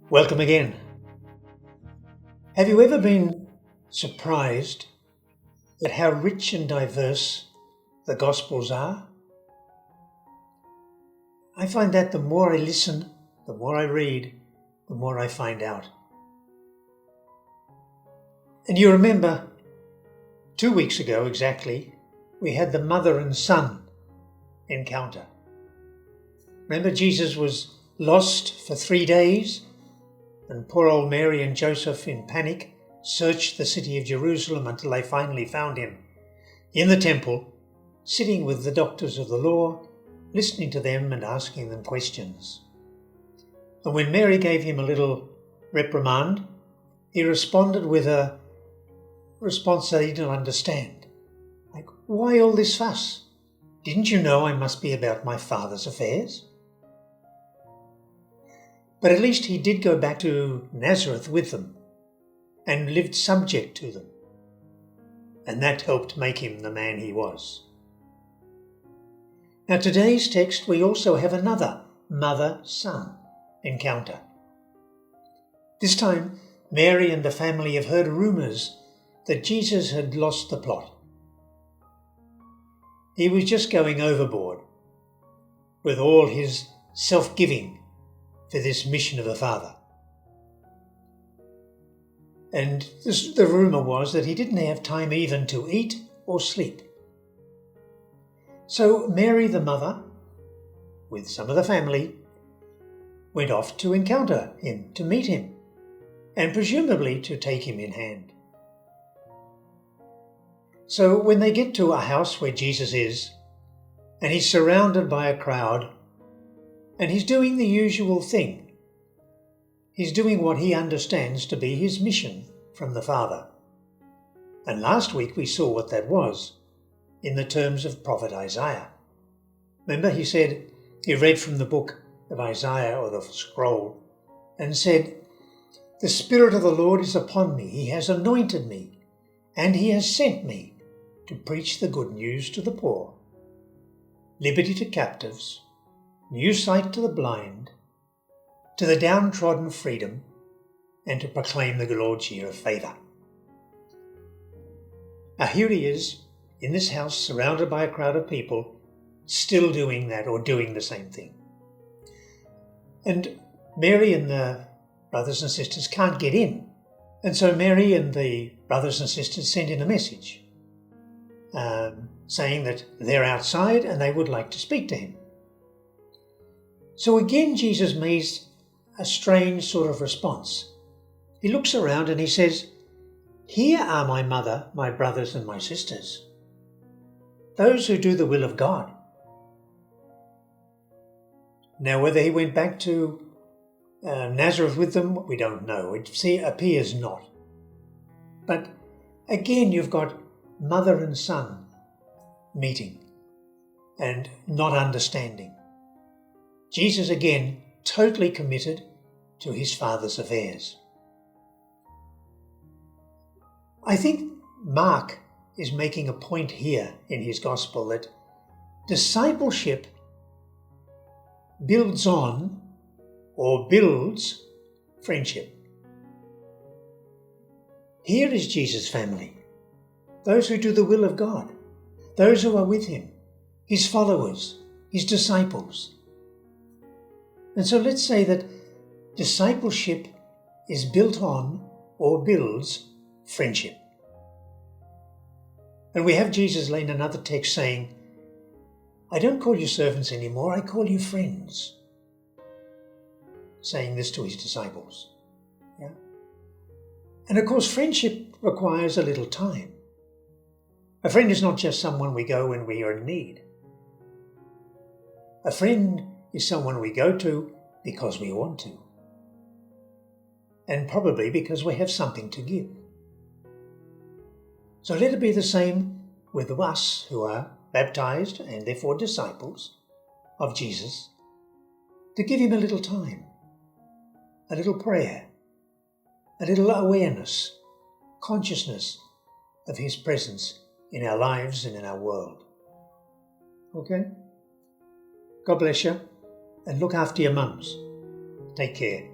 Welcome again. Have you ever been surprised at how rich and diverse the Gospels are? I find that the more I listen, the more I read, the more I find out. And you remember, 2 weeks ago exactly, we had the mother and son encounter. Remember, Jesus was lost for 3 days, and poor old Mary and Joseph, in panic, searched the city of Jerusalem until they finally found him in the temple, sitting with the doctors of the law, listening to them and asking them questions. And when Mary gave him a little reprimand, he responded with a response that he didn't understand. Like, why all this fuss? Didn't you know I must be about my Father's affairs? But at least he did go back to Nazareth with them and lived subject to them. And that helped make him the man he was. Now, today's text, we also have another mother-son encounter. This time, Mary and the family have heard rumours that Jesus had lost the plot. He was just going overboard with all his self-giving for this mission of the Father. And the rumour was that he didn't have time even to eat or sleep. So Mary, the mother, with some of the family, went off to encounter him, to meet him, and presumably to take him in hand. So when they get to a house where Jesus is, and he's surrounded by a crowd, and he's doing the usual thing. He's doing what he understands to be his mission from the Father. And last week we saw what that was in the terms of prophet Isaiah. Remember, he read from the book of Isaiah, or the scroll, and said, "The Spirit of the Lord is upon me. He has anointed me, and he has sent me to preach the good news to the poor, liberty to captives, new sight to the blind, to the downtrodden freedom, and to proclaim the Lord's year of favour." Now here he is, in this house, surrounded by a crowd of people, still doing that, or doing the same thing. And Mary and the brothers and sisters can't get in. And so Mary and the brothers and sisters send in a message, saying that they're outside and they would like to speak to him. So again, Jesus makes a strange sort of response. He looks around and he says, "Here are my mother, my brothers and my sisters, those who do the will of God." Now, whether he went back to Nazareth with them, we don't know. It appears not. But again, you've got mother and son meeting and not understanding. Jesus, again, totally committed to his Father's affairs. I think Mark is making a point here in his gospel that discipleship builds on or builds friendship. Here is Jesus' family, those who do the will of God, those who are with him, his followers, his disciples. And so let's say that discipleship is built on or builds friendship. And we have Jesus in another text saying, "I don't call you servants anymore, I call you friends," saying this to his disciples. Yeah? And of course, friendship requires a little time. A friend is not just someone we go when we are in need. A friend is someone we go to because we want to, and probably because we have something to give. So let it be the same with us who are baptized and therefore disciples of Jesus, to give him a little time, a little prayer, a little awareness consciousness of His presence in our lives and in our world. Okay? God bless you, and look after your mums. Take care.